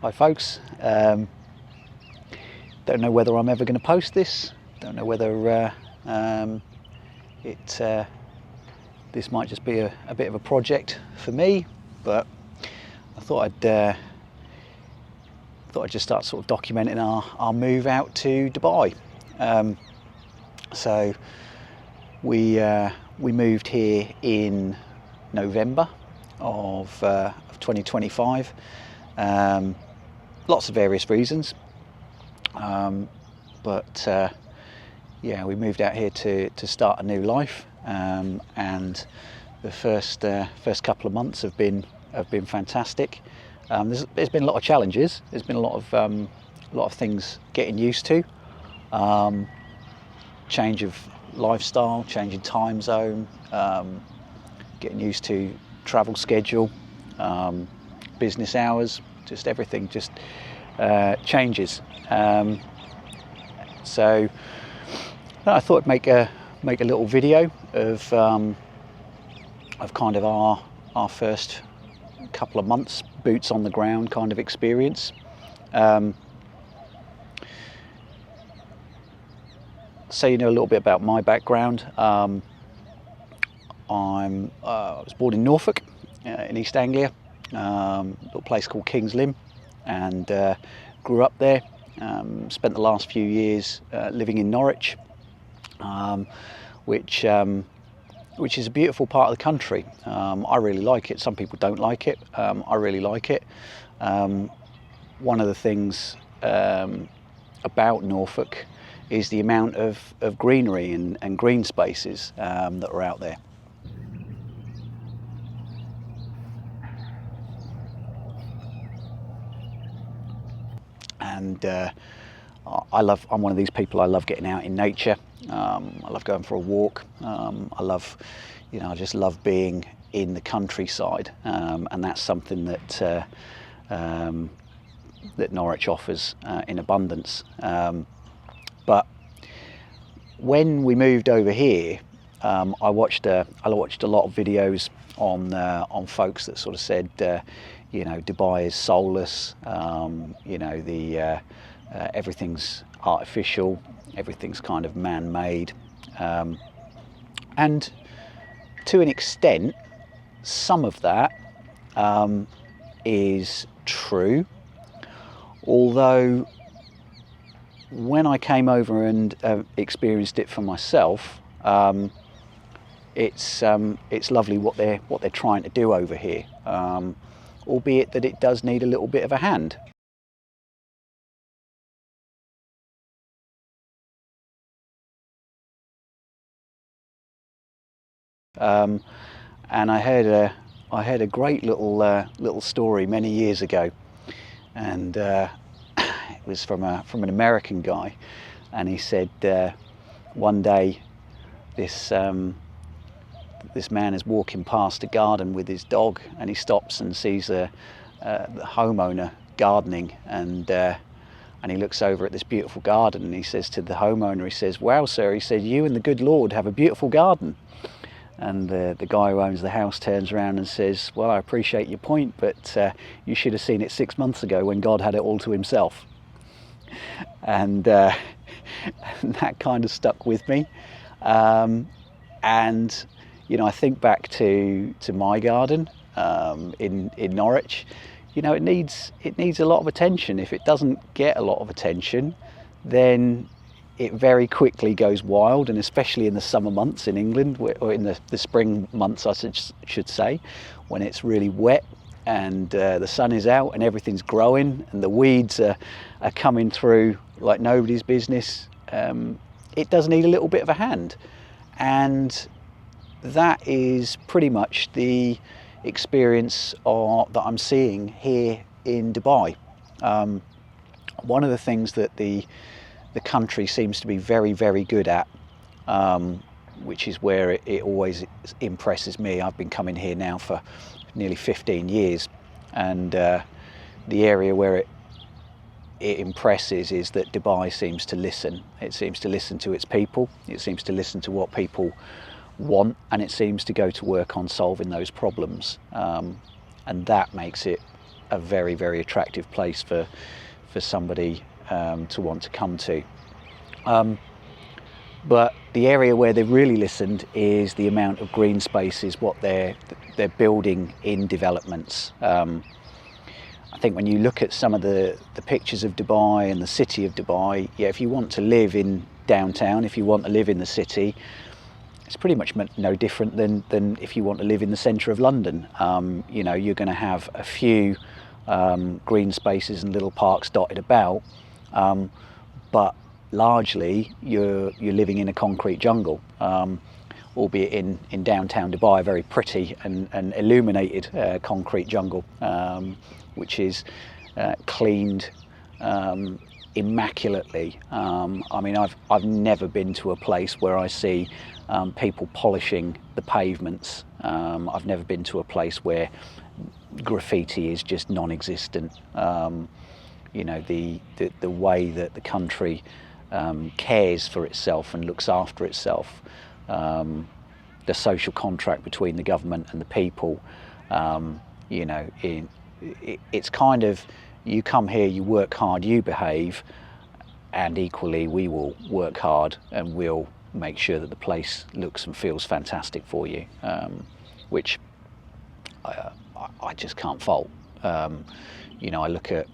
Hi folks, don't know whether I'm ever going to post this, don't know whether this might just be a bit of a project for me, but I thought I'd just start sort of documenting our move out to Dubai. So we moved here in November of 2025. Lots of various reasons, but yeah, we moved out here to start a new life, and the first couple of months have been fantastic. There's been a lot of challenges. There's been a lot of things getting used to, change of lifestyle, change in time zone, getting used to travel schedule, business hours, just everything just changes. So I thought I'd make a little video of kind of our first couple of months boots on the ground kind of experience. So you know a little bit about my background. I was born in Norfolk, in East Anglia, a little place called King's Lynn, and grew up there. Spent the last few years living in Norwich, which is a beautiful part of the country. I really like it. Some people don't like it. I really like it. One of the things about Norfolk is the amount of greenery and green spaces that are out there. And I'm one of these people. I love getting out in nature. I love going for a walk. I just love being in the countryside, and that's something that Norwich offers in abundance. But when we moved over here, I watched a lot of videos on folks that sort of said, Dubai is soulless. Everything's artificial, everything's kind of man-made, and to an extent, some of that is true. Although, when I came over and experienced it for myself, it's lovely what they're trying to do over here, albeit that it does need a little bit of a hand. And I heard a great little story many years ago, and it was from an American guy, and he said one day this man is walking past a garden with his dog, and he stops and sees the homeowner gardening, and he looks over at this beautiful garden, and he says to the homeowner, he says, "Wow, sir," he said, "you and the good Lord have a beautiful garden." And the guy who owns the house turns around and says, "Well, I appreciate your point, but you should have seen it 6 months ago when God had it all to himself." And that kind of stuck with me. And I think back to my garden in Norwich. It needs a lot of attention. If it doesn't get a lot of attention, then it very quickly goes wild, and especially in the summer months in England, or in the spring months I should say, when it's really wet and the sun is out and everything's growing and the weeds are coming through like nobody's business. It does need a little bit of a hand, and that is pretty much the experience that I'm seeing here in Dubai. One of the things that the country seems to be very, very good at, which is where it always impresses me. I've been coming here now for nearly 15 years, and the area where it impresses is that Dubai seems to listen. It seems to listen to its people. It seems to listen to what people want, and it seems to go to work on solving those problems, and that makes it a very, very attractive place for somebody to want to come to. But the area where they've really listened is the amount of green spaces, what they're building in developments. I think when you look at some of the pictures of Dubai and the city of Dubai, yeah, if you want to live in downtown, if you want to live in the city, it's pretty much no different than if you want to live in the centre of London. You know, you're going to have a few green spaces and little parks dotted about, but largely you're living in a concrete jungle, albeit in downtown Dubai, a very pretty and illuminated concrete jungle, which is cleaned immaculately. I mean, I've never been to a place where I see people polishing the pavements. I've never been to a place where graffiti is just non-existent. You know, the way that the country cares for itself and looks after itself, the social contract between the government and the people, you know, it's kind of, you come here, you work hard, you behave, and equally we will work hard and we'll make sure that the place looks and feels fantastic for you, which I just can't fault. You know, I look at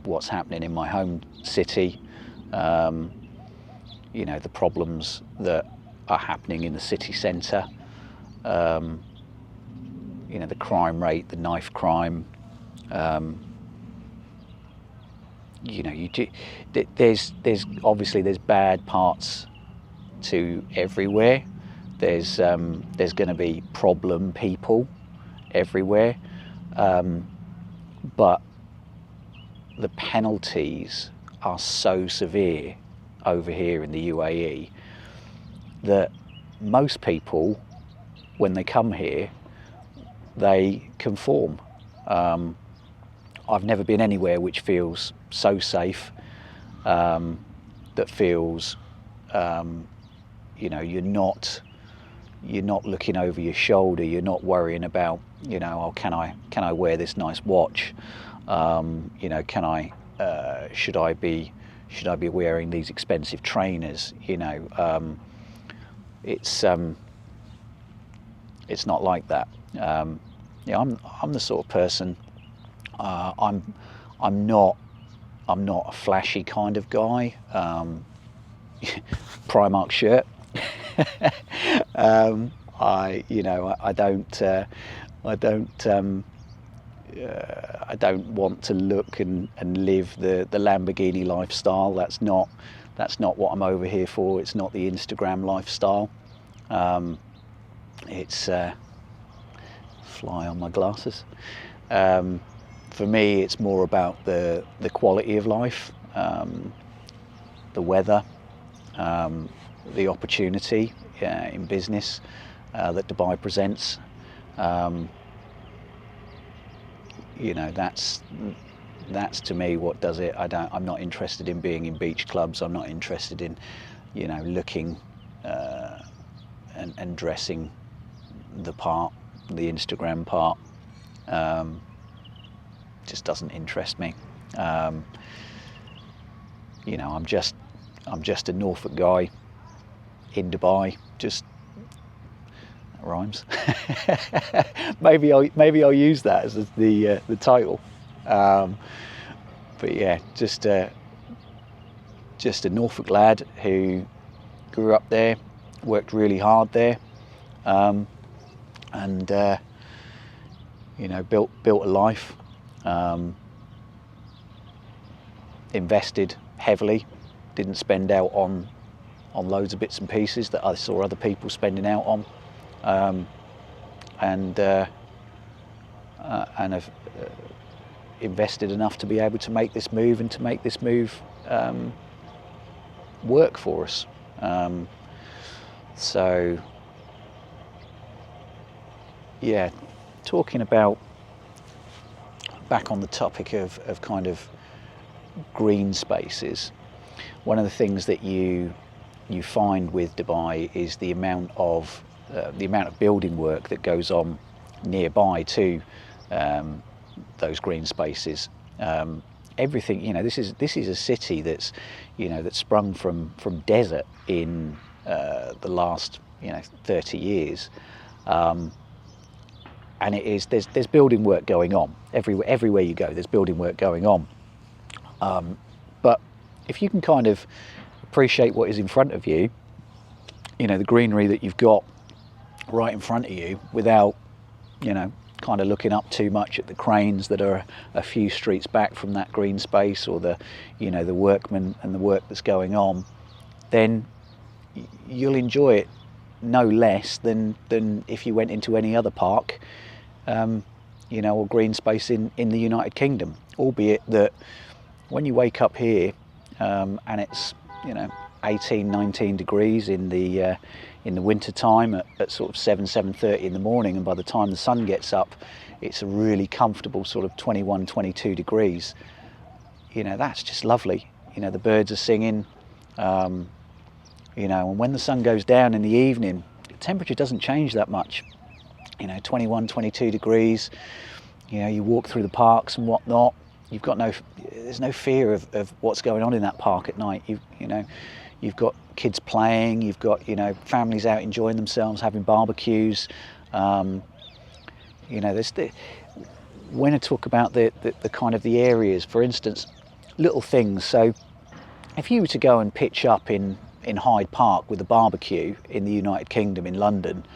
what's happening in my home city, you know, the problems that are happening in the city centre, you know, the crime rate, the knife crime, you know, there's obviously there's bad parts to everywhere. There's going to be problem people everywhere, but the penalties are so severe over here in the UAE that most people, when they come here, they conform. I've never been anywhere which feels so safe, that feels, you know, you're not looking over your shoulder, you're not worrying about, you know, oh, can I wear this nice watch, you know, should I be wearing these expensive trainers, you know. It's not like that. Yeah, I'm the sort of person, I'm not a flashy kind of guy. Primark shirt. I don't want to look and live the Lamborghini lifestyle. That's not what I'm over here for. It's not the Instagram lifestyle. It's fly on my glasses. For me, it's more about the quality of life, the weather, the opportunity in business that Dubai presents. You know, that's to me what does it. I'm not interested in being in beach clubs. I'm not interested in, you know, looking and dressing the part, the Instagram part. Just doesn't interest me. You know, I'm just a Norfolk guy in Dubai. Just that rhymes. maybe I'll use that as the title. But yeah, just a Norfolk lad who grew up there, worked really hard there, and you know, built a life. Invested heavily, didn't spend out on loads of bits and pieces that I saw other people spending out on, and have invested enough to be able to make this move and to make this move work for us. So yeah, talking about, back on the topic of kind of green spaces, one of the things that you find with Dubai is the amount of building work that goes on nearby to those green spaces. Everything, you know, this is a city that's, you know, that's sprung from desert in the last, you know, 30 years, and there's building work going on everywhere you go. There's building work going on, but if you can kind of appreciate what is in front of you, you know, the greenery that you've got right in front of you, without, you know, kind of looking up too much at the cranes that are a few streets back from that green space, or the, you know, the workmen and the work that's going on, then you'll enjoy it no less than if you went into any other park, you know, or green space in the United Kingdom. Albeit that when you wake up here, and it's, you know, 18, 19 degrees in the winter time at sort of 7:30 in the morning, and by the time the sun gets up, it's a really comfortable sort of 21, 22 degrees. You know, that's just lovely. You know, the birds are singing, you know, and when the sun goes down in the evening, the temperature doesn't change that much. You know, 21, 22 degrees. You know, you walk through the parks and whatnot, you've got there's no fear of what's going on in that park at night. You know, you've got kids playing, you've got, you know, families out enjoying themselves, having barbecues. You know, when I talk about the kind of the areas, for instance, little things. So if you were to go and pitch up in Hyde Park with a barbecue in the United Kingdom, in London,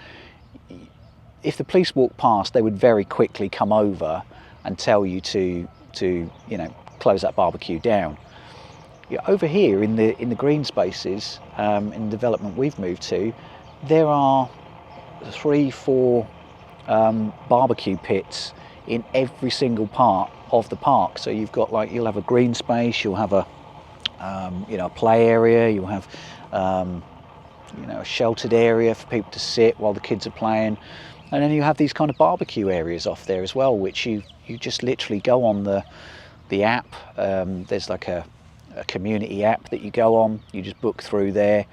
if the police walked past, they would very quickly come over and tell you to you know, close that barbecue down. Yeah, over here in the green spaces, in the development we've moved to, there are 3-4 barbecue pits in every single part of the park. So you've got, like, you'll have a green space, you'll have a you know, a play area, you'll have you know, a sheltered area for people to sit while the kids are playing, and then you have these kind of barbecue areas off there as well, which you just literally go on the app. There's like a community app that you go on, you just book through there,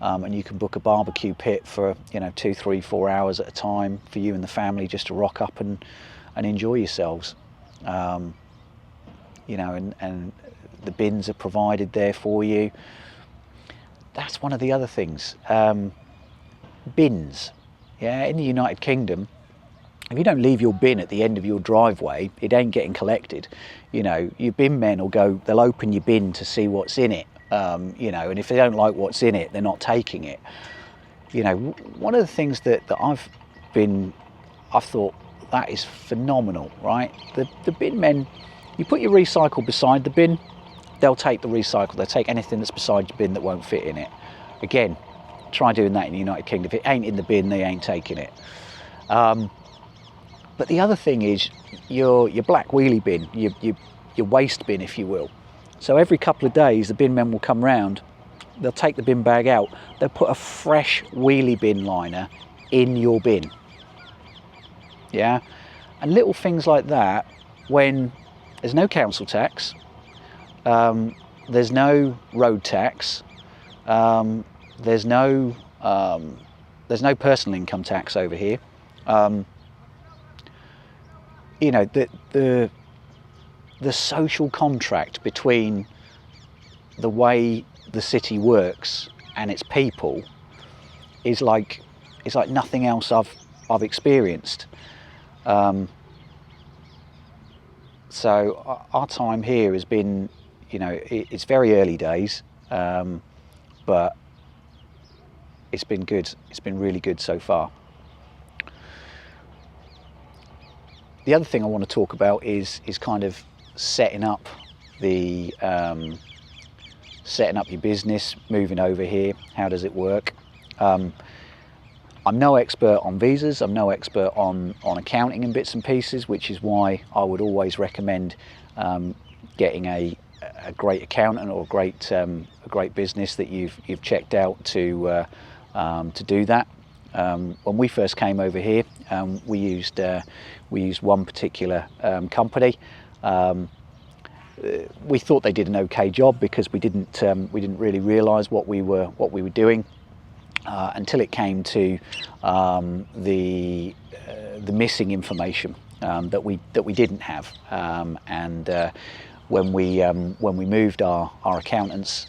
and you can book a barbecue pit for, you know, 2, 3, 4 hours at a time for you and the family, just to rock up and enjoy yourselves. You know, and the bins are provided there for you. That's one of the other things. Bins. Yeah, in the United Kingdom, if you don't leave your bin at the end of your driveway, it ain't getting collected. You know, your bin men will go, they'll open your bin to see what's in it, you know, and if they don't like what's in it, they're not taking it. You know, one of the things that I've thought, that is phenomenal, right? The bin men, you put your recycle beside the bin, they'll take the recycle, they'll take anything that's beside your bin that won't fit in it. Again, try doing that in the United Kingdom. If it ain't in the bin, they ain't taking it. But the other thing is your black wheelie bin, your waste bin, if you will. So every couple of days, the bin men will come round, they'll take the bin bag out, they'll put a fresh wheelie bin liner in your bin. Yeah, and little things like that, when there's no council tax, there's no road tax, there's no personal income tax over here. You know, the social contract between the way the city works and its people is like nothing else I've experienced. So our time here has been, you know, it's very early days, but it's been good. It's been really good so far. The other thing I want to talk about is kind of setting up setting up your business, moving over here. How does it work? I'm no expert on visas. I'm no expert on accounting and bits and pieces, which is why I would always recommend getting a great accountant or a great business that you've checked out to do that. When we first came over here, we used one particular company. We thought they did an okay job because we didn't really realise what we were doing until it came to the missing information. that we didn't have, and when we moved our accountants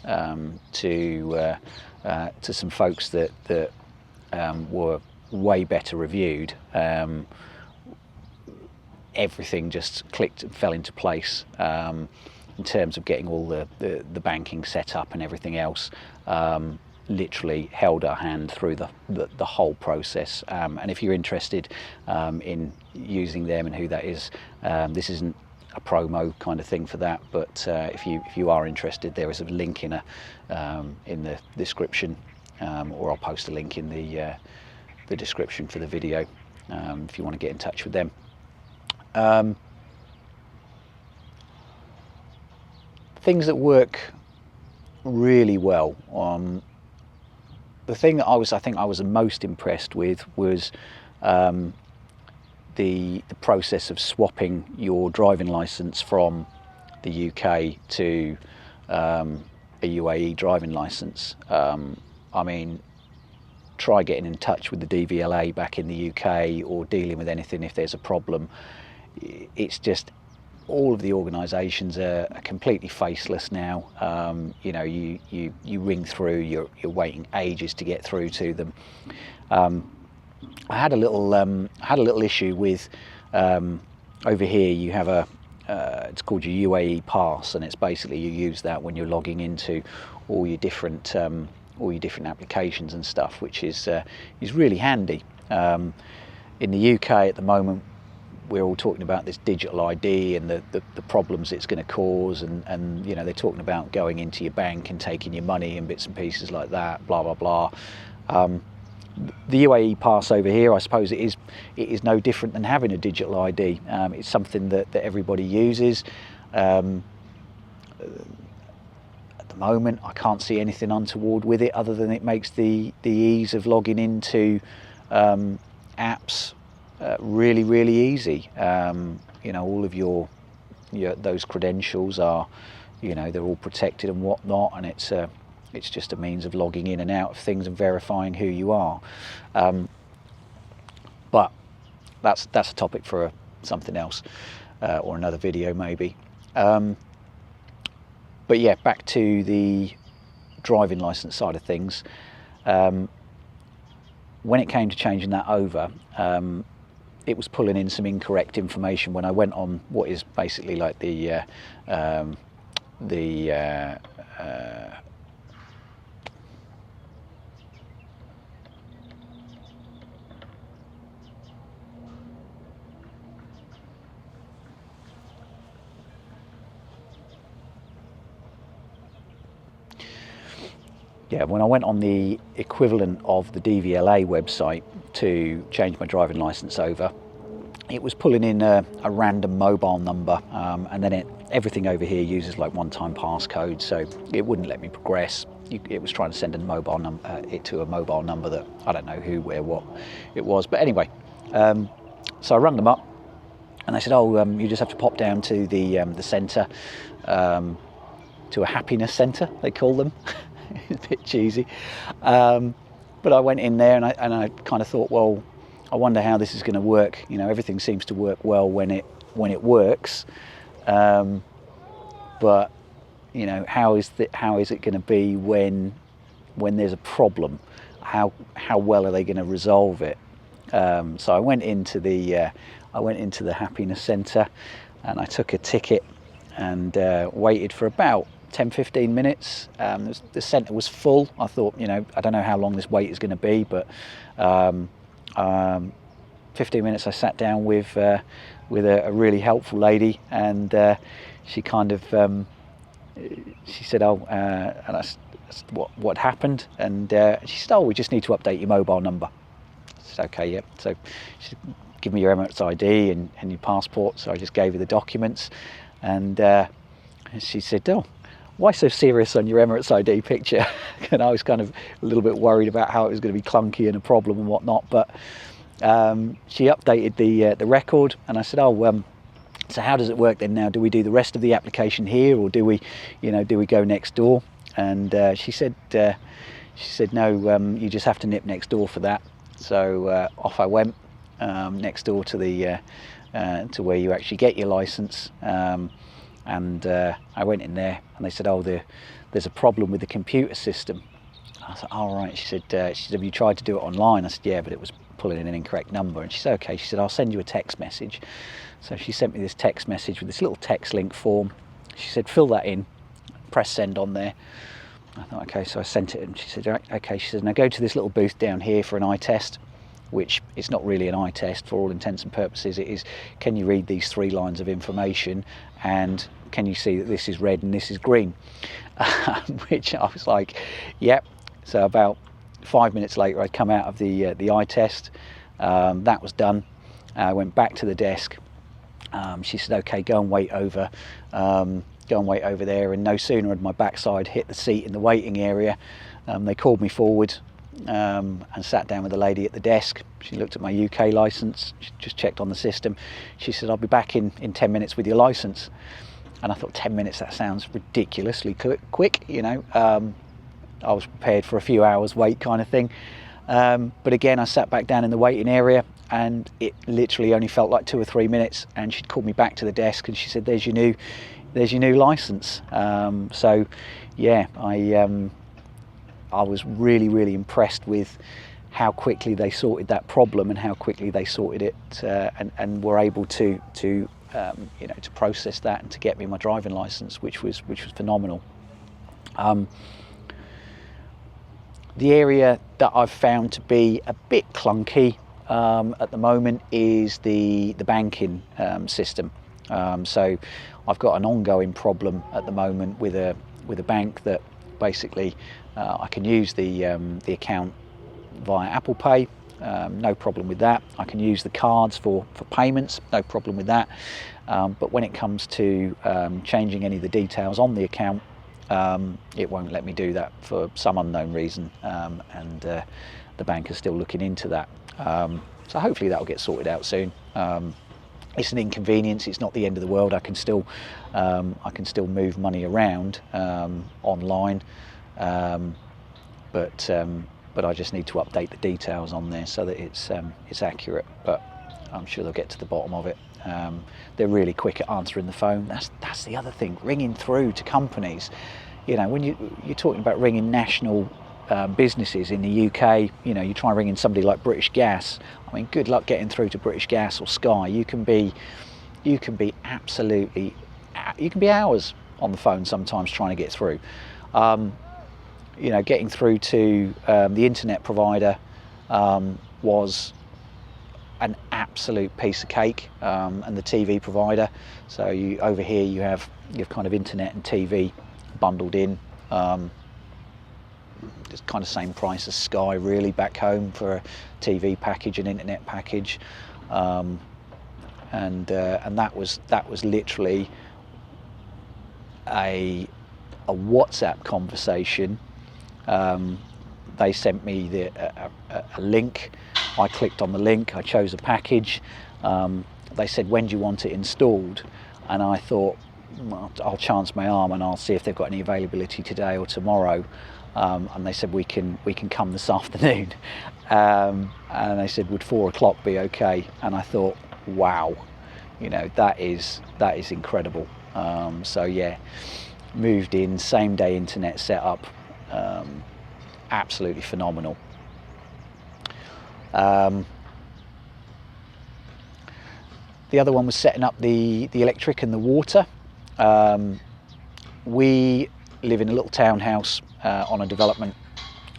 to some folks that were way better reviewed, everything just clicked and fell into place in terms of getting all the banking set up and everything else. Literally held our hand through the whole process, and if you're interested in using them and who that is, this isn't a promo kind of thing for that, but if you are interested, there is a link in the description, or I'll post a link in the description for the video if you want to get in touch with them. Things that work really well. The thing that I think I was the most impressed with was the process of swapping your driving license from the UK to a UAE driving license. I mean, try getting in touch with the DVLA back in the UK or dealing with anything if there's a problem. It's just, all of the organisations are completely faceless now. You know, you ring through, you're waiting ages to get through to them. I had a little issue with over here. You have it's called your UAE pass, and it's basically, you use that when you're logging into all your different applications and stuff, which is really handy. In the UK at the moment, we're all talking about this digital ID and the problems it's going to cause, and you know, they're talking about going into your bank and taking your money and bits and pieces like that, blah blah blah. The UAE pass over here, I suppose it is no different than having a digital ID. It's something that everybody uses. At the moment, I can't see anything untoward with it, other than it makes the ease of logging into apps really easy. You know, all of your those credentials are, you know, they're all protected and whatnot, and it's just a means of logging in and out of things and verifying who you are. But that's a topic for something else, or another video maybe. But yeah, back to the driving license side of things. When it came to changing that over, it was pulling in some incorrect information when I went on what is basically like the when I went on the equivalent of the DVLA website to change my driving license over, it was pulling in a random mobile number, and then everything over here uses like one-time passcode, so it wouldn't let me progress. It was trying to send a mobile number, to a mobile number that I don't know who, where, what it was. But anyway, so I rang them up, and they said, "Oh, you just have to pop down to the centre, to a happiness centre," they call them. It's a bit cheesy, but I went in there and I kind of thought, well, I wonder how this is going to work. You know, everything seems to work well when it works, but you know, how is it going to be when there's a problem? How well are they going to resolve it? So I went into the happiness centre, and I took a ticket and waited for about 10-15 minutes. The centre was full. I thought, you know, I don't know how long this wait is going to be, but 15 minutes I sat down with a really helpful lady, and she kind of she said, "Oh," and I said, what happened? And she said, "Oh, we just need to update your mobile number." I said, "Okay, yep." So she said, "Give me your Emirates ID and your passport." So I just gave her the documents, and she said, "Oh, why so serious on your Emirates ID picture?" And I was kind of a little bit worried about how it was going to be clunky and a problem and whatnot, but she updated the record, and I said, "Oh, so how does it work then now? Do we do the rest of the application here, or do we go next door?" And she said, "No, you just have to nip next door for that." So off I went next door to the to where you actually get your license. And I went in there and they said, oh, there's a problem with the computer system. I was like, all right. She said, have you tried to do it online? I said, yeah, but it was pulling in an incorrect number. And she said, okay. She said, I'll send you a text message. So she sent me this text message with this little text link form. She said, fill that in, press send on there. I thought, okay, so I sent it, and she said, okay. She said, now go to this little booth down here for an eye test, which it's not really an eye test for all intents and purposes. It is, can you read these 3 lines of information, and can you see that this is red and this is green? Which I was like, yep. So about 5 minutes later, I'd come out of the eye test. That was done. I went back to the desk. She said, okay, go and wait over there. And no sooner had my backside hit the seat in the waiting area, they called me forward and sat down with the lady at the desk. She looked at my UK license, she just checked on the system. She said, I'll be back in 10 minutes with your license. And I thought, 10 minutes, that sounds ridiculously quick, you know. I was prepared for a few hours wait kind of thing. But again, I sat back down in the waiting area, and it literally only felt like 2 or 3 minutes, and she'd called me back to the desk and she said, there's your new license. So yeah, I was really impressed with how quickly they sorted that problem and how quickly they sorted it, and were able to you know, to process that and to get me my driving license, which was phenomenal. The area that I've found to be a bit clunky at the moment is the banking system. So I've got an ongoing problem at the moment with a bank that basically I can use the account via Apple Pay, no problem with that. I can use the cards for payments, no problem with that. But when it comes to changing any of the details on the account, it won't let me do that for some unknown reason, and the bank is still looking into that. So hopefully that'll get sorted out soon. It's an inconvenience. It's not the end of the world. I can still move money around online, but I just need to update the details on there so that it's accurate. But I'm sure they'll get to the bottom of it. They're really quick at answering the phone. That's the other thing. Ringing through to companies, you know, when you're talking about ringing national businesses in the UK, you know, you try ringing somebody like British Gas. I mean, good luck getting through to British Gas or Sky. You can be absolutely, you can be hours on the phone sometimes trying to get through. You know, getting through to the internet provider was an absolute piece of cake, and the TV provider. So over here you have kind of internet and TV bundled in. It's kind of same price as Sky really back home for a TV package and internet package, and that was literally a WhatsApp conversation. They sent me a link. I clicked on the link, I chose a package. They said, when do you want it installed? And I thought, well, I'll chance my arm and I'll see if they've got any availability today or tomorrow. And they said, we can come this afternoon. And they said, would 4 o'clock be okay? And I thought, wow, you know, that is incredible. So yeah, moved in, same day internet setup, absolutely phenomenal. The other one was setting up the electric and the water. We live in a little townhouse on a development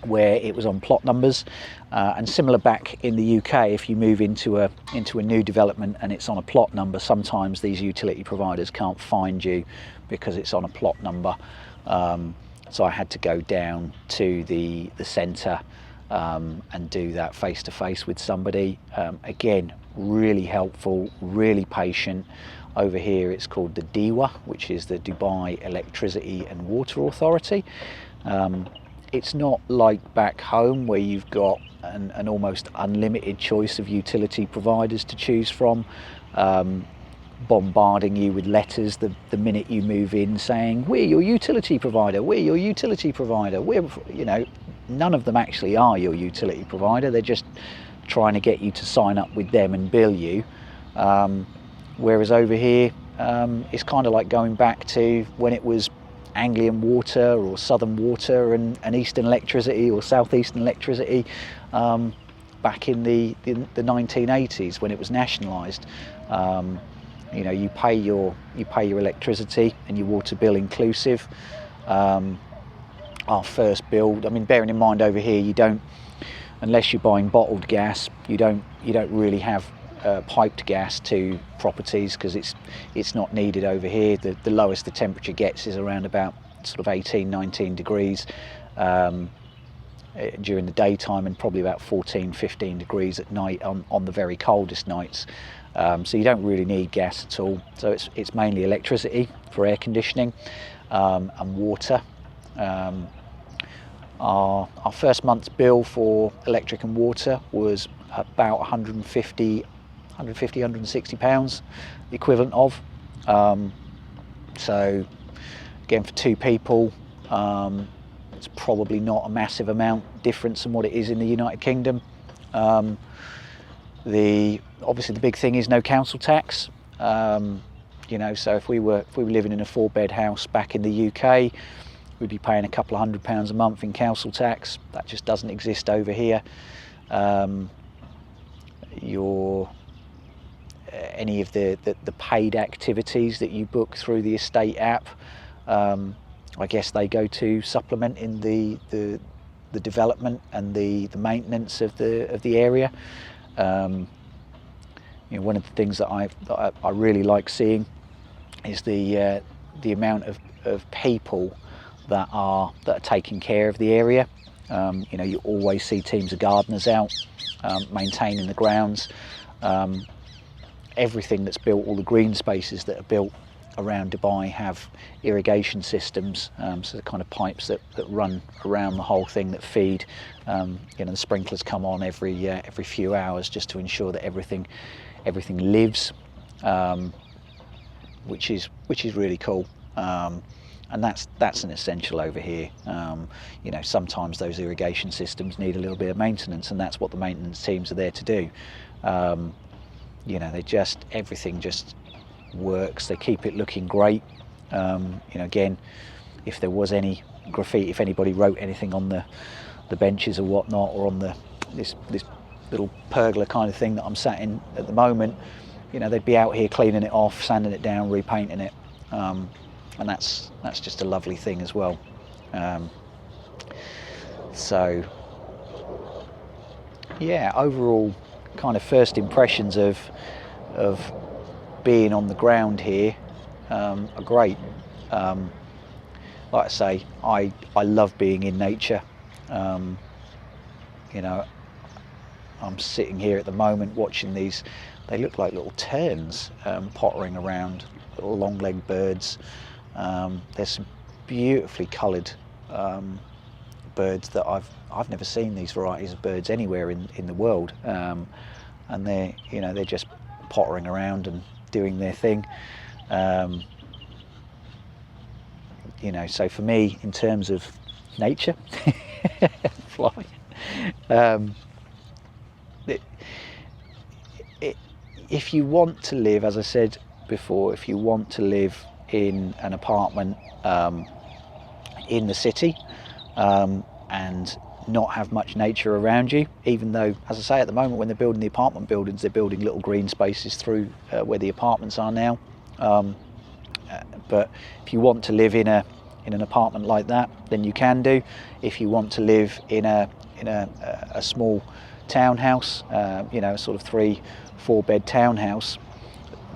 where it was on plot numbers, and similar back in the UK, if you move into a new development and it's on a plot number, sometimes these utility providers can't find you because it's on a plot number. So I had to go down to the centre and do that face to face with somebody. Again, really helpful, really patient. Over here it's called the DEWA, which is the Dubai Electricity and Water Authority. It's not like back home where you've got an almost unlimited choice of utility providers to choose from, bombarding you with letters the minute you move in saying, we're your utility provider, we're your utility provider. You know, none of them actually are your utility provider. They're just trying to get you to sign up with them and bill you. whereas over here it's kind of like going back to when it was Anglian water or Southern water and Eastern electricity or Southeastern electricity back in the 1980s when it was nationalised. You know, you pay your electricity and your water bill inclusive. Our first bill, I mean, bearing in mind over here you don't, unless you're buying bottled gas, you don't really have piped gas to properties because it's not needed over here. The lowest the temperature gets is around about sort of 18-19 degrees during the daytime, and probably about 14-15 degrees at night on the very coldest nights. So you don't really need gas at all. So it's mainly electricity for air conditioning and water. Our first month's bill for electric and water was about 150, 160 pounds, the equivalent of. So again, for two people, it's probably not a massive amount difference than what it is in the United Kingdom. Obviously the big thing is no council tax. You know, so if we were living in a 4-bed house back in the UK, we'd be paying a couple of £100 a month in council tax. That just doesn't exist over here. Any of the paid activities that you book through the estate app, I guess they go to supplementing the development and the maintenance of the area. You know, one of the things that I really like seeing is the amount of people that are taking care of the area. You know, you always see teams of gardeners out maintaining the grounds. Everything that's built, all the green spaces that are built around Dubai have irrigation systems, so the kind of pipes that run around the whole thing that feed. You know, the sprinklers come on every few hours just to ensure that everything lives, which is really cool. And that's an essential over here. You know, sometimes those irrigation systems need a little bit of maintenance, and that's what the maintenance teams are there to do. You know, everything just works. They keep it looking great. You know, again, if there was any graffiti, if anybody wrote anything on the benches or whatnot, or on this little pergola kind of thing that I'm sat in at the moment, you know, they'd be out here cleaning it off, sanding it down, repainting it. And that's just a lovely thing as well. So yeah, overall kind of first impressions of being on the ground here are great. Like I say, I love being in nature. You know, I'm sitting here at the moment watching these. They look like little terns pottering around, little long-legged birds. There's some beautifully coloured birds that I've never seen these varieties of birds anywhere in the world, and they're just pottering around and doing their thing. You know, so for me, in terms of nature, fly. If you want to live, as I said before, if you want to live in an apartment in the city and not have much nature around you, even though, as I say, at the moment when they're building the apartment buildings, they're building little green spaces through where the apartments are now. But if you want to live in an apartment like that, then you can do. If you want to live in a small townhouse, you know, a sort of 3-4 bed townhouse,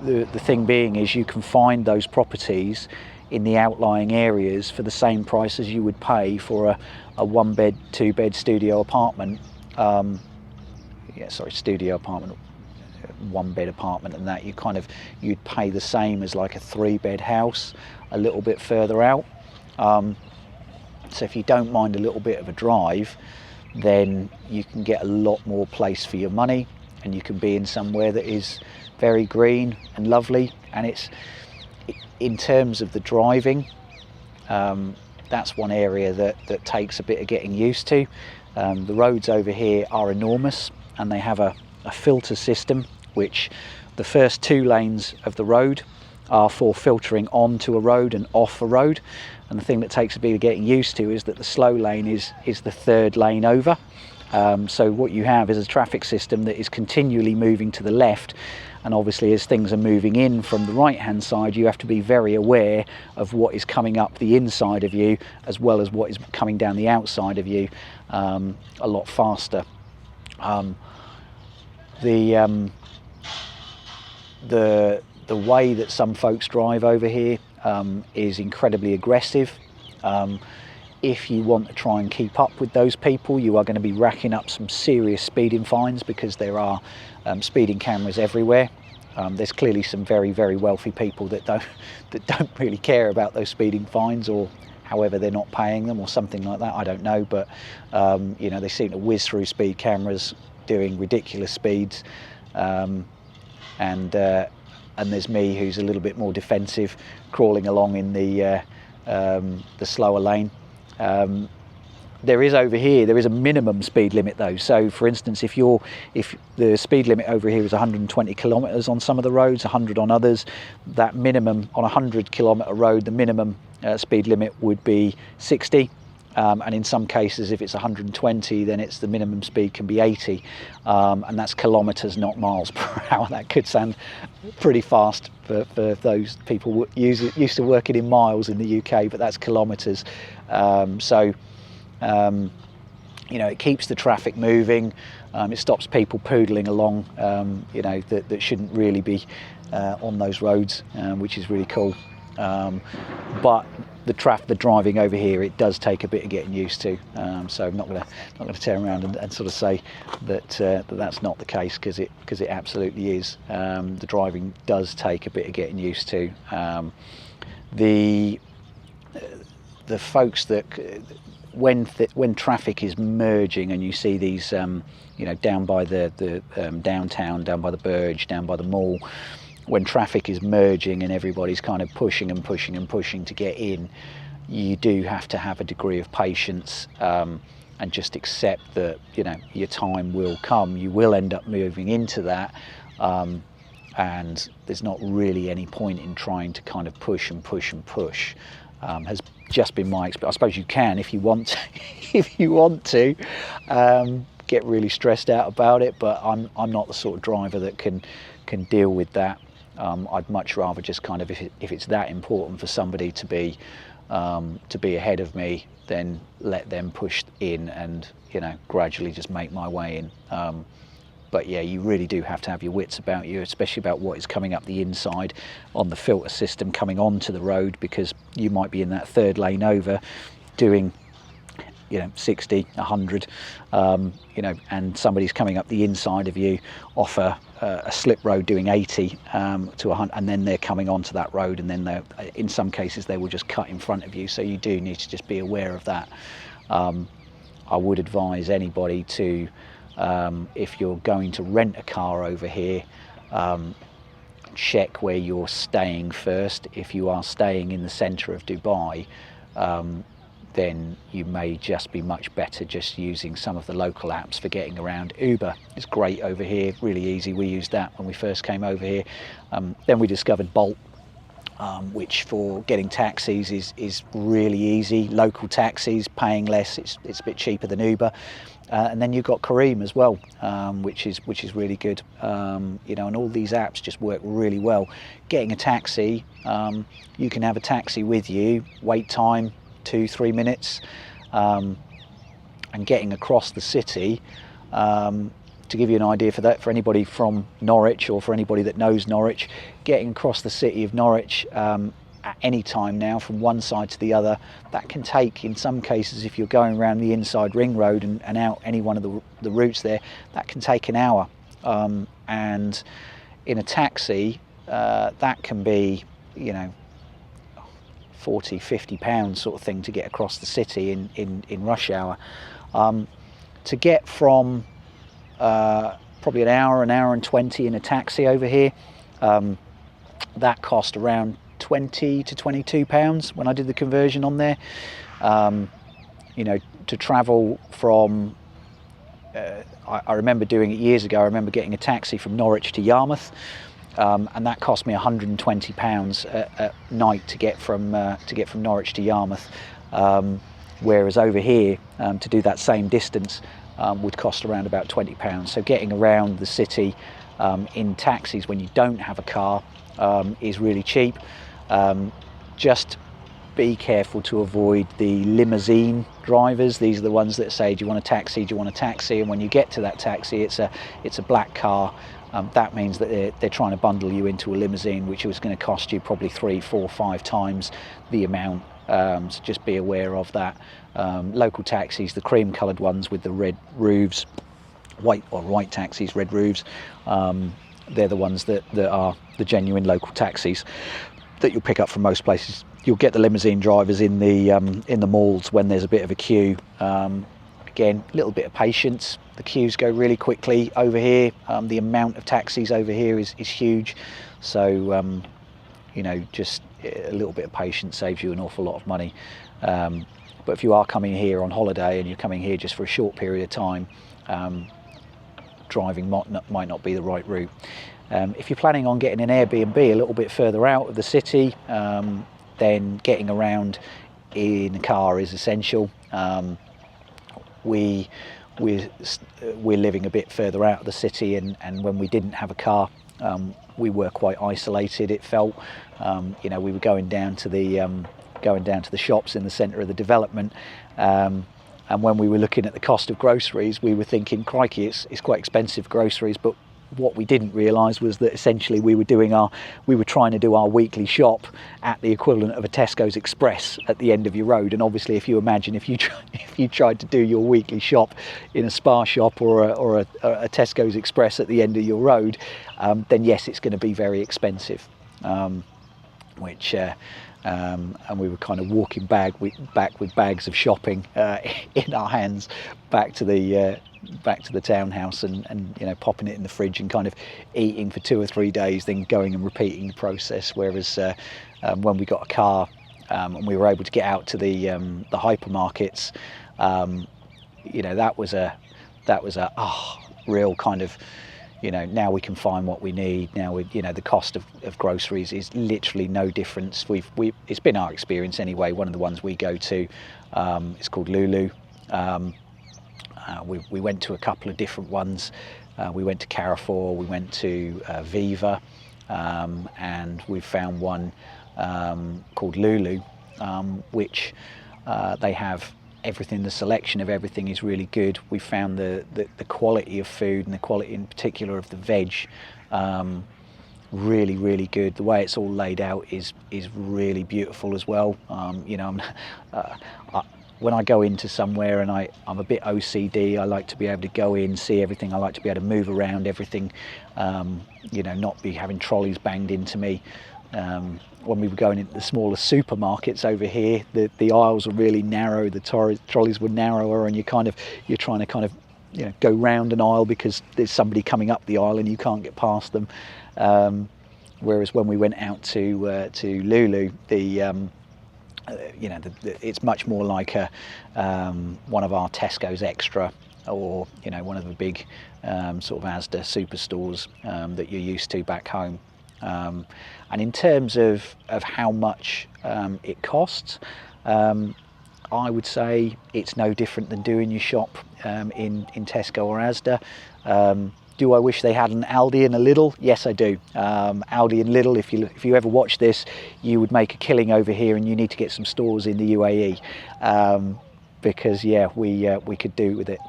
the thing being is you can find those properties in the outlying areas for the same price as you would pay for a 1-bed, 2-bed studio apartment. Studio apartment, 1-bed apartment, and that you'd pay the same as like a 3-bed house a little bit further out. So if you don't mind a little bit of a drive, then you can get a lot more place for your money, and you can be in somewhere that is very green and lovely. And it's, in terms of the driving, that's one area that takes a bit of getting used to. The roads over here are enormous, and they have a filter system which The first 2 lanes of the road are for filtering onto a road and off a road, and the thing that takes a bit of getting used to is that the slow lane is the 3rd lane over. So what you have is a traffic system that is continually moving to the left, and obviously as things are moving in from the right hand side, you have to be very aware of what is coming up the inside of you as well as what is coming down the outside of you a lot faster. The way that some folks drive over here is incredibly aggressive. If you want to try and keep up with those people, you are going to be racking up some serious speeding fines, because there are speeding cameras everywhere. There's clearly some very, very wealthy people that don't really care about those speeding fines, or however they're not paying them or something like that. I don't know, but you know, they seem to whiz through speed cameras doing ridiculous speeds, and there's me, who's a little bit more defensive, crawling along in the slower lane. There is over here, there is a minimum speed limit though. So for instance, if the speed limit over here is 120 kilometers on some of the roads, 100 on others, that minimum on a 100-kilometer road, the minimum speed limit would be 60. And in some cases, if it's 120, then the minimum speed can be 80, and that's kilometers, not miles per hour. That could sound pretty fast for those people used to working in miles in the UK, but that's kilometers. You know, it keeps the traffic moving. It stops people poodling along, you know, that shouldn't really be on those roads, which is really cool. But the driving over here, it does take a bit of getting used to. So I'm not gonna turn around and sort of say that that's not the case, because it absolutely is. The driving does take a bit of getting used to. The folks that when traffic is merging and you see these, you know, down by the downtown, down by the Burge, down by the mall, when traffic is merging and everybody's kind of pushing and pushing and pushing to get in, you do have to have a degree of patience, and just accept that, you know, your time will come. You will end up moving into that, and there's not really any point in trying to kind of push and push and push. Has just been my experience. I suppose you can if you want to, if you want to get really stressed out about it, but I'm not the sort of driver that can deal with that. I'd much rather just kind of, if it's that important for somebody to be ahead of me, then let them push in and, you know, gradually just make my way in. But yeah, you really do have to have your wits about you, especially about what is coming up the inside on the filter system coming onto the road, because you might be in that 3rd lane over doing, you know, 60, 100, you know, and somebody's coming up the inside of you off a slip road doing 80 to 100, and then they're coming onto that road, and then in some cases they will just cut in front of you. So you do need to just be aware of that. I would advise anybody to, if you're going to rent a car over here, check where you're staying first. If you are staying in the centre of Dubai, then you may just be much better just using some of the local apps for getting around. Uber is great over here, really easy. We used that when we first came over here. Then we discovered Bolt, which for getting taxis is really easy. Local taxis, paying less, it's a bit cheaper than Uber. And then you've got Kareem as well, which is really good. You know, and all these apps just work really well. Getting a taxi, you can have a taxi with you, wait time 2-3 minutes, and getting across the city. To give you an idea for that, for anybody from Norwich or for anybody that knows Norwich, getting across the city of Norwich at any time now from one side to the other, that can take, in some cases, if you're going around the inside ring road and out any one of the routes there, that can take an hour. And in a taxi, that can be, you know, 40, 50 pounds sort of thing to get across the city in rush hour. To get from probably an hour and 20 in a taxi over here, that cost around 20 to 22 pounds when I did the conversion on there. You know, to travel from, I remember doing it years ago. I remember getting a taxi from Norwich to Yarmouth, and that cost me £120 at night to get from Norwich to Yarmouth, whereas over here to do that same distance would cost around about £20. So getting around the city in taxis when you don't have a car is really cheap. Just be careful to avoid the limousine drivers. These are the ones that say, do you want a taxi, do you want a taxi? And when you get to that taxi, it's a black car. That means that they're trying to bundle you into a limousine, which is going to cost you probably 3, 4, 5 times the amount. So just be aware of that. Local taxis, the cream coloured ones with the red roofs, white taxis, red roofs, they're the ones that are the genuine local taxis that you'll pick up from most places. You'll get the limousine drivers in the malls when there's a bit of a queue. Again, a little bit of patience. The queues go really quickly over here. The amount of taxis over here is huge. So, you know, just a little bit of patience saves you an awful lot of money. But if you are coming here on holiday and you're coming here just for a short period of time, driving might not be the right route. If you're planning on getting an Airbnb a little bit further out of the city, then getting around in a car is essential. We're living a bit further out of the city, and when we didn't have a car, we were quite isolated. It felt, you know, we were going down to the shops in the centre of the development, and when we were looking at the cost of groceries, we were thinking, crikey, it's quite expensive groceries. But what we didn't realise was that essentially we were trying to do our weekly shop at the equivalent of a Tesco's Express at the end of your road. And obviously, if you imagine if you tried to do your weekly shop in a Spar shop or a Tesco's Express at the end of your road, then yes, it's going to be very expensive. And we were kind of walking back with bags of shopping in our hands back to the townhouse, and you know, popping it in the fridge and kind of eating for 2 or 3 days, then going and repeating the process. Whereas when we got a car and we were able to get out to the hypermarkets, you know, that was a real kind of, you know, now we can find what we need. Now you know, the cost of groceries is literally no difference. It's been our experience anyway. One of the ones we go to, it's called Lulu. We went to a couple of different ones. We went to Carrefour, we went to Viva, and we found one called Lulu, which they have everything. The selection of everything is really good. We found the quality of food, and the quality in particular of the veg, really, really good. The way it's all laid out is really beautiful as well. You know, when I go into somewhere and I'm a bit OCD, I like to be able to go in, see everything. I like to be able to move around everything, you know, not be having trolleys banged into me. When we were going into the smaller supermarkets over here, the aisles were really narrow, the trolleys were narrower, and you're trying to kind of, you know, go round an aisle because there's somebody coming up the aisle and you can't get past them. Whereas when we went out to Lulu, you know, it's much more like one of our Tesco's Extra, or you know, one of the big sort of Asda superstores that you're used to back home. And in terms of how much it costs, I would say it's no different than doing your shop in Tesco or Asda. Do I wish they had an Aldi and a Lidl? Yes, I do. Aldi and Lidl, if you ever watch this, you would make a killing over here, and you need to get some stores in the UAE, because yeah, we could do with it.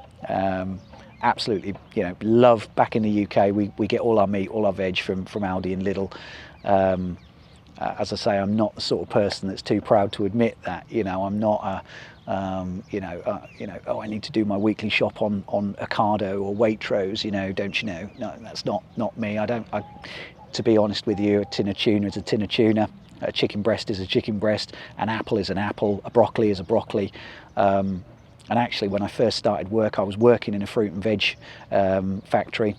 Absolutely, you know, love back in the UK. We get all our meat, all our veg from Aldi and Lidl. As I say, I'm not the sort of person that's too proud to admit that. You know, I'm not oh, I need to do my weekly shop on Ocado or Waitrose. You know, don't you know? No, that's not me. To be honest with you, a tin of tuna is a tin of tuna. A chicken breast is a chicken breast. An apple is an apple. A broccoli is a broccoli. And actually, when I first started work, I was working in a fruit and veg factory,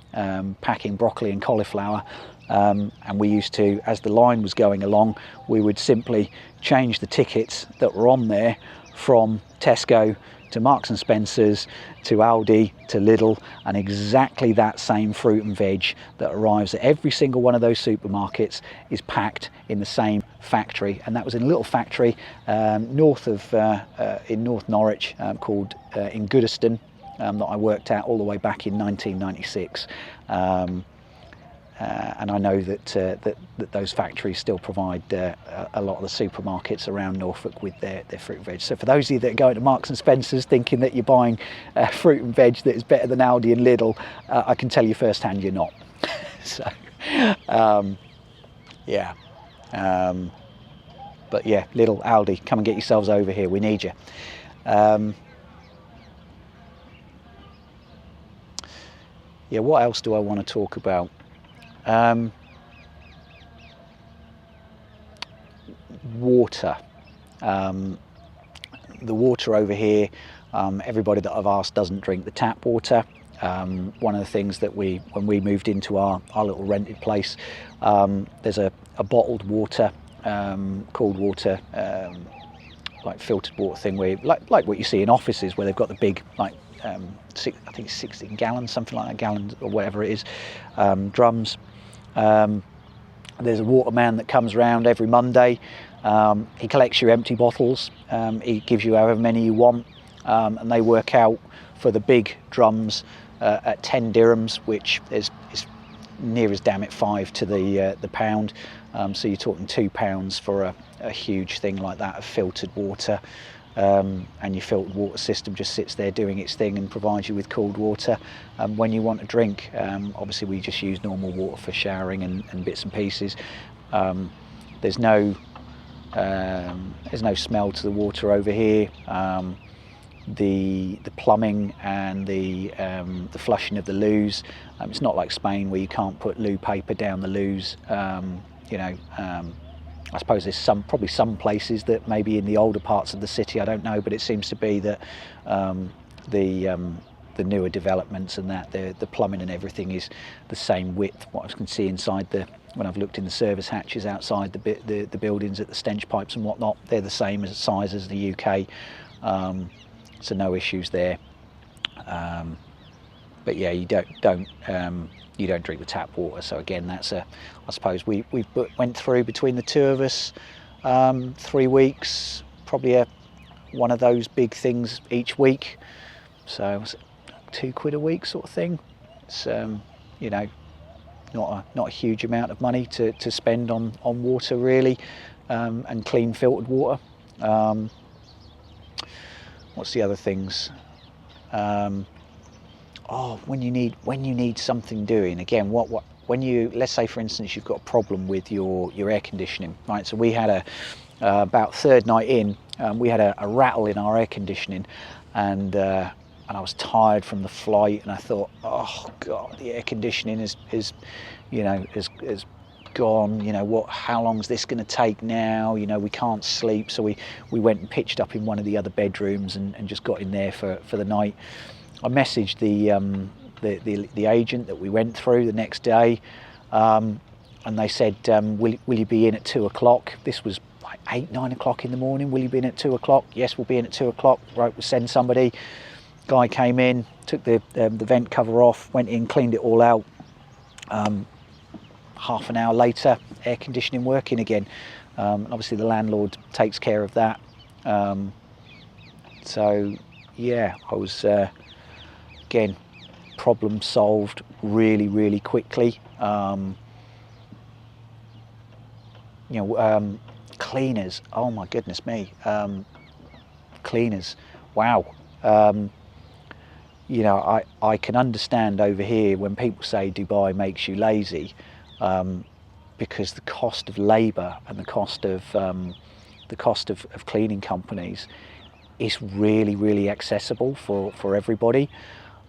packing broccoli and cauliflower. And we used to, as the line was going along, we would simply change the tickets that were on there from Tesco to Marks and Spencer's, to Aldi, to Lidl, and exactly that same fruit and veg that arrives at every single one of those supermarkets is packed in the same factory. And that was in a little factory in North Norwich called in Goodiston, that I worked at all the way back in 1996. And I know that those factories still provide a lot of the supermarkets around Norfolk with their fruit and veg. So for those of you that go to Marks and Spencer's thinking that you're buying fruit and veg that is better than Aldi and Lidl, I can tell you firsthand you're not. So, yeah. But yeah, Lidl, Aldi, come and get yourselves over here. We need you. Yeah, what else do I want to talk about? Water. The water over here, everybody that I've asked doesn't drink the tap water. One of the things that when we moved into our little rented place, there's a bottled water, cold water, like filtered water thing, where like what you see in offices where they've got the big, like I think it's 16 gallons, something like that, gallons or whatever it is, drums. There's a waterman that comes around every Monday. He collects your empty bottles. He gives you however many you want, and they work out for the big drums at 10 dirhams, which is near as damn it 5 to the pound. So you're talking £2 for a huge thing like that of filtered water. And your filtered water system just sits there doing its thing and provides you with cooled water when you want a drink. Obviously we just use normal water for showering and bits and pieces. There's no smell to the water over here. The plumbing and the flushing of the loos, it's not like Spain where you can't put loo paper down the loos. I suppose there's probably some places that maybe in the older parts of the city, I don't know, but it seems to be that the newer developments and that the plumbing and everything is the same width. What I can see inside when I've looked in the service hatches outside the buildings at the stench pipes and whatnot, they're the same as size as the UK, so no issues there. But yeah, you don't drink the tap water. So again, that's I suppose we went through between the two of us 3 weeks, probably one of those big things each week. So it's £2 a week sort of thing. It's not a huge amount of money to spend on water really, and clean filtered water. What's the other things? When you need something doing, again, when you, let's say for instance you've got a problem with your air conditioning, right? So we had about third night in, we had a rattle in our air conditioning, and I was tired from the flight, and I thought, oh god, the air conditioning is gone. How long is this going to take now? We can't sleep. So we went and pitched up in one of the other bedrooms and just got in there for the night. I messaged the agent that we went through the next day, and they said, will you be in at 2 o'clock? This was like 8-9 o'clock in the morning. Will you be in at 2 o'clock? Yes, we'll be in at 2 o'clock. Right, we'll send somebody. Guy came in, took the vent cover off, went in, cleaned it all out. Half an hour later, air conditioning working again. Obviously the landlord takes care of that. So yeah, I was again, problem solved really, really quickly. Cleaners, oh my goodness me. Cleaners, wow. I can understand over here when people say Dubai makes you lazy, because the cost of labour and the cost of cleaning companies is really, really accessible for everybody.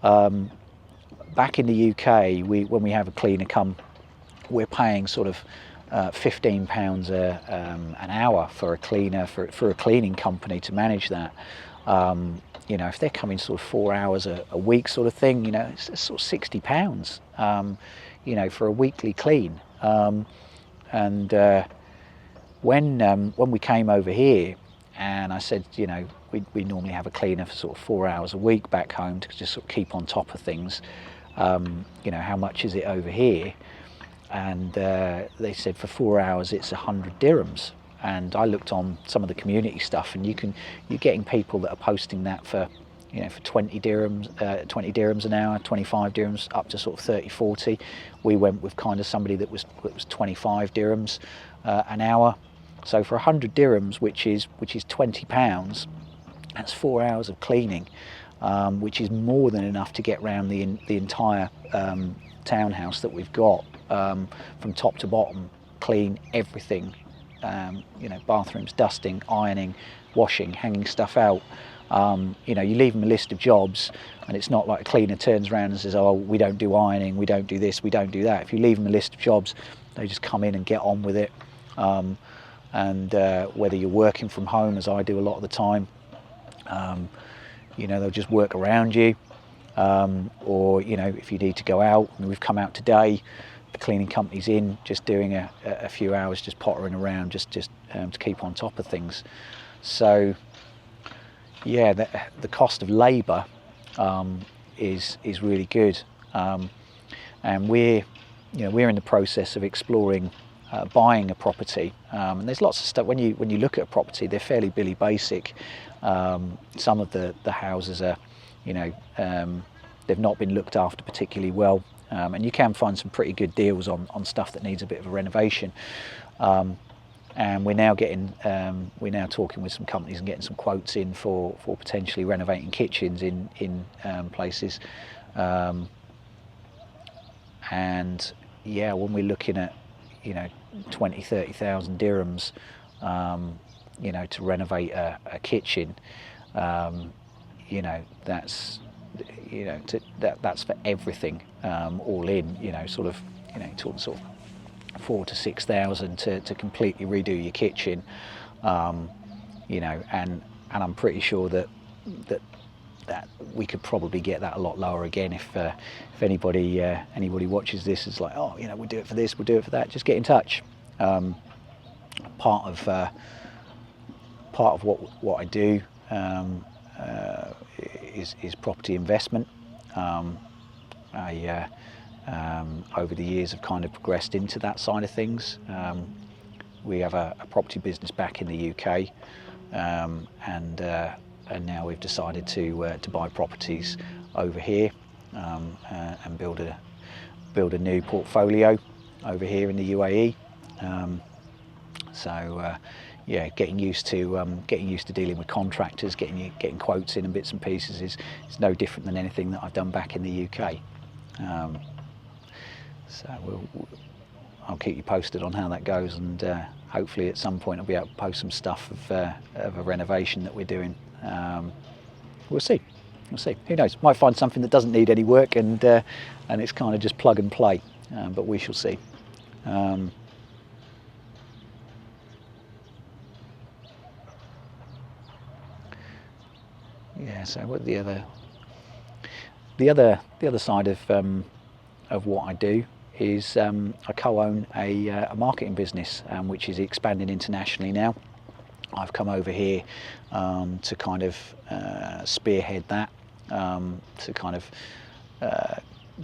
Back in the UK, when we have a cleaner come, we're paying sort of £15 an hour for a cleaner, for a cleaning company to manage that. If they're coming sort of 4 hours a week sort of thing, it's sort of £60, for a weekly clean. When we came over here, and I said, you know, we normally have a cleaner for sort of 4 hours a week back home to just sort of keep on top of things. You know, how much is it over here? And they said for 4 hours it's 100 dirhams. And I looked on some of the community stuff, and you're getting people that are posting that for, you know, for 20 dirhams an hour, 25 dirhams, up to sort of 30, 40. We went with kind of somebody that was 25 dirhams an hour. So for 100 dirhams, which is £20, that's 4 hours of cleaning, which is more than enough to get around the entire townhouse that we've got, from top to bottom, clean everything. You know, bathrooms, dusting, ironing, washing, hanging stuff out. You know, you leave them a list of jobs, and it's not like a cleaner turns around and says, oh, we don't do ironing, we don't do this, we don't do that. If you leave them a list of jobs, they just come in and get on with it. And whether you're working from home, as I do a lot of the time, you know, they'll just work around you. Or, you know, if you need to go out, and we've come out today, the cleaning company's in, just doing a few hours, just pottering around, just to keep on top of things. So yeah, the cost of labour is really good, and we're in the process of exploring buying a property, and there's lots of stuff. When you look at a property, they're fairly Billy basic. Some of the houses are, you know, they've not been looked after particularly well. And you can find some pretty good deals on stuff that needs a bit of a renovation. And we're now talking with some companies and getting some quotes in for potentially renovating kitchens in places. And yeah, when we're looking at, you know, 20,000-30,000 dirhams, you know, to renovate a kitchen, you know, that's, you know, that's for everything, all in, you know, sort of, you know, talking sort of 4,000 to 6,000 to completely redo your kitchen, you know, and I'm pretty sure that we could probably get that a lot lower again if anybody watches this is like, oh, you know, we'll do it for this, we'll do it for that. Just get in touch. Part of what I do is property investment. I over the years have kind of progressed into that side of things. We have a property business back in the UK, and now we've decided to buy properties over here, and build a new portfolio over here in the UAE. Yeah, getting used to dealing with contractors, getting quotes in and bits and pieces is no different than anything that I've done back in the UK. So I'll keep you posted on how that goes, and hopefully at some point I'll be able to post some stuff of a renovation that we're doing. We'll see. Who knows? Might find something that doesn't need any work, and it's kind of just plug and play. But we shall see. Yeah. So what the other side of what I do is I co-own a marketing business, which is expanding internationally now. I've come over here to kind of spearhead that, to kind of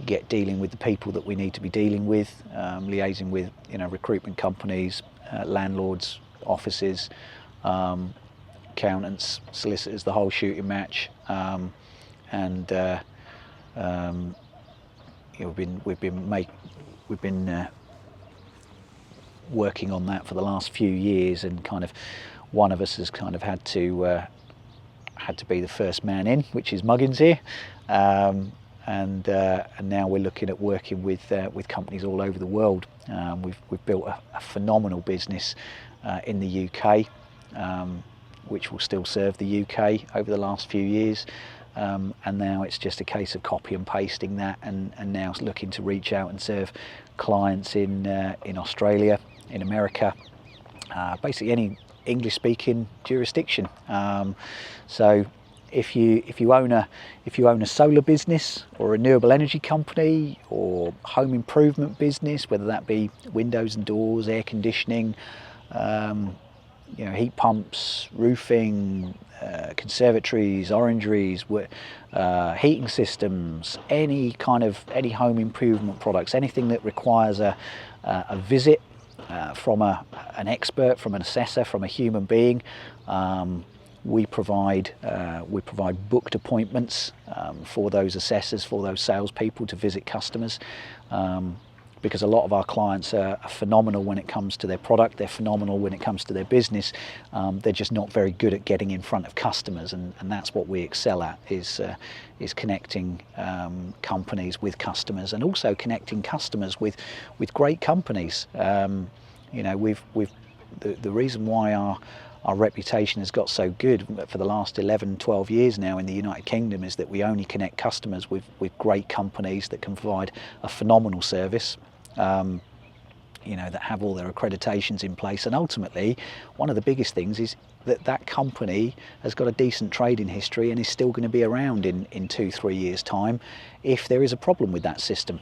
get dealing with the people that we need to be dealing with, liaising with, you know, recruitment companies, landlords, offices, accountants, solicitors, the whole shooting match, and you know, we've been working on that for the last few years, and kind of one of us has kind of had to be the first man in, which is Muggins here, and now we're looking at working with companies all over the world. We've built a phenomenal business in the UK, which will still serve the UK over the last few years, and now it's just a case of copy and pasting that, and now it's looking to reach out and serve clients in Australia, in America, basically any English-speaking jurisdiction. So if you own a solar business or a renewable energy company or home improvement business, whether that be windows and doors, air conditioning, heat pumps, roofing, conservatories, orangeries, heating systems, any home improvement products, anything that requires a visit from an expert, from an assessor, from a human being. We provide booked appointments for those assessors, for those salespeople to visit customers. Because a lot of our clients are phenomenal when it comes to their product, they're phenomenal when it comes to their business, they're just not very good at getting in front of customers, and that's what we excel at, is connecting companies with customers, and also connecting customers with great companies. The reason why our reputation has got so good for the last 11-12 years now in the United Kingdom is that we only connect customers with great companies that can provide a phenomenal service, that have all their accreditations in place. And ultimately, one of the biggest things is that company has got a decent trading history and is still going to be around in 2-3 years' time if there is a problem with that system.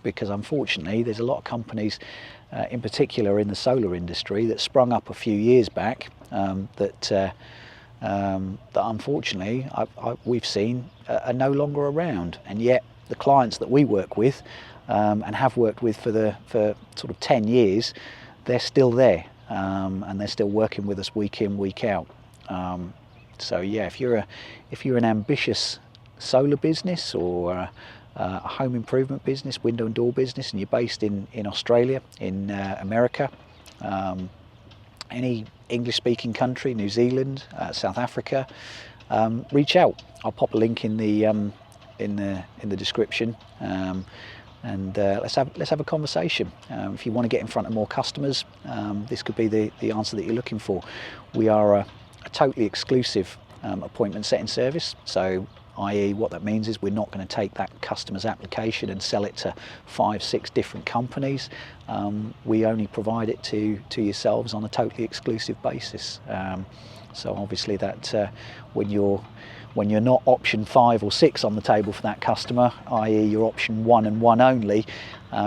Because unfortunately, there's a lot of companies, in particular in the solar industry, that sprung up a few years back that unfortunately we've seen are no longer around, and yet the clients that we work with and have worked with for sort of 10 years, they're still there, and they're still working with us week in, week out. So yeah, if you're an ambitious solar business or a home improvement business, window and door business, and you're based in Australia, in America, any English-speaking country, New Zealand, South Africa, reach out. I'll pop a link in the description, and let's have a conversation. If you want to get in front of more customers, this could be the answer that you're looking for. We are a totally exclusive appointment setting service, so i.e. what that means is we're not going to take that customer's application and sell it to 5-6 different companies. We only provide it to yourselves on a totally exclusive basis. So obviously that when you're not option 5 or 6 on the table for that customer, i.e. you're option 1 and 1 only,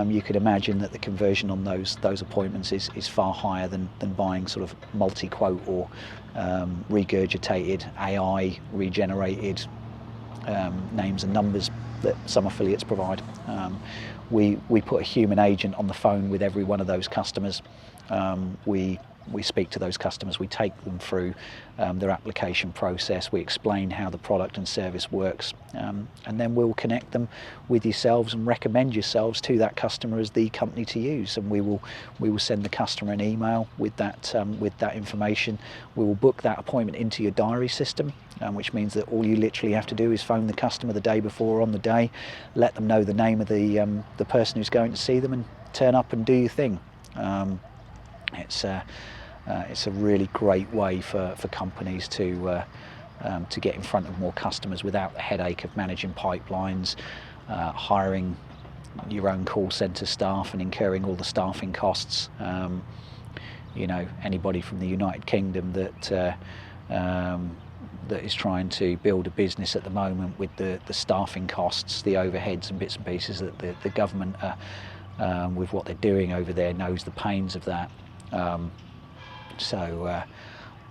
you could imagine that the conversion on those appointments is far higher than buying sort of multi-quote or regurgitated, AI regenerated names and numbers that some affiliates provide. We put a human agent on the phone with every one of those customers. We speak to those customers, we take them through their application process, we explain how the product and service works, and then we'll connect them with yourselves and recommend yourselves to that customer as the company to use. And we will send the customer an email with that information. We will book that appointment into your diary system, which means that all you literally have to do is phone the customer the day before or on the day, let them know the name of the person who's going to see them, and turn up and do your thing. It's a really great way for companies to get in front of more customers without the headache of managing pipelines, hiring your own call centre staff and incurring all the staffing costs. Anybody from the United Kingdom that is trying to build a business at the moment with the staffing costs, the overheads and bits and pieces that the government with what they're doing over there knows the pains of that.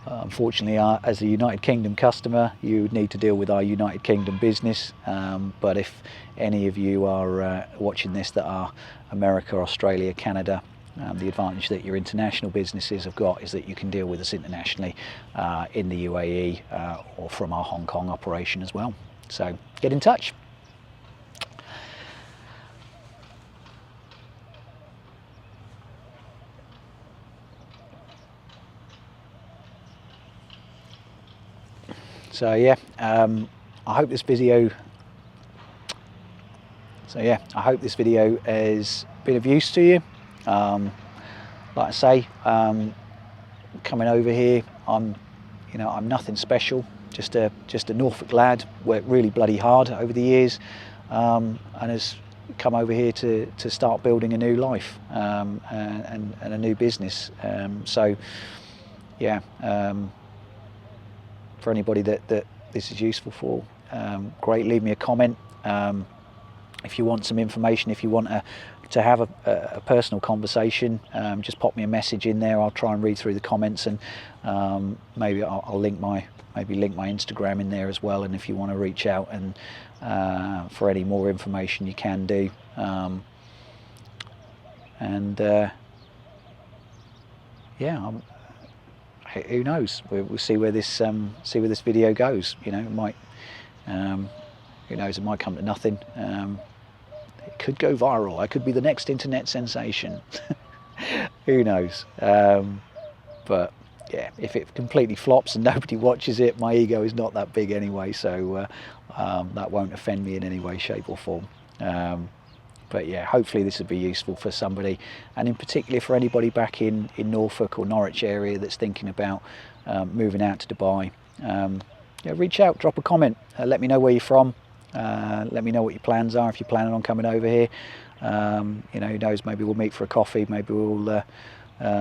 Unfortunately, as a United Kingdom customer, you need to deal with our United Kingdom business. But if any of you are watching this that are America, Australia, Canada, the advantage that your international businesses have got is that you can deal with us internationally in the UAE or from our Hong Kong operation as well. So get in touch. So yeah, I hope this video has been of use to you. Like I say, coming over here, I'm nothing special, just a Norfolk lad, worked really bloody hard over the years, and has come over here to start building a new life and a new business. So yeah. For anybody that this is useful for, great, leave me a comment. if you want some information, if you want to have a personal conversation, just pop me a message in there. I'll try and read through the comments, and maybe I'll link my Instagram in there as well. And if you want to reach out and for any more information, you can do. Yeah, who knows? We'll see where this video goes. You know, it might. Who knows? It might come to nothing. It could go viral. I could be the next internet sensation. Who knows? But yeah, if it completely flops and nobody watches it, my ego is not that big anyway, so that won't offend me in any way, shape or form. But yeah, hopefully this will be useful for somebody, and in particular for anybody back in Norfolk or Norwich area that's thinking about moving out to Dubai. Yeah, reach out, drop a comment, let me know where you're from, let me know what your plans are if you're planning on coming over here. You know, who knows, maybe we'll meet for a coffee, maybe we'll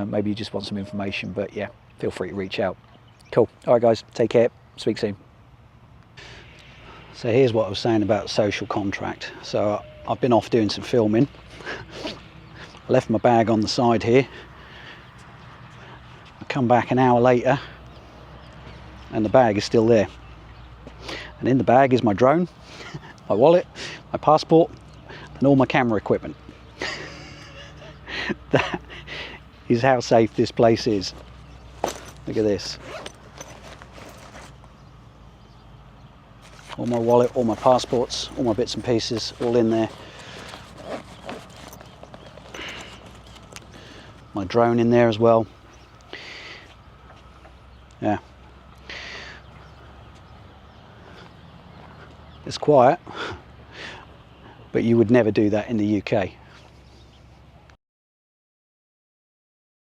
maybe you just want some information, but yeah, feel free to reach out. Cool. All right guys, take care, speak soon. So here's what I was saying about social contract. So I've been off doing some filming. I left my bag on the side here. I come back an hour later and the bag is still there. And in the bag is my drone, my wallet, my passport, and all my camera equipment. That is how safe this place is. Look at this. All my wallet, all my passports, all my bits and pieces, all in there. My drone in there as well. Yeah. It's quiet, but you would never do that in the UK.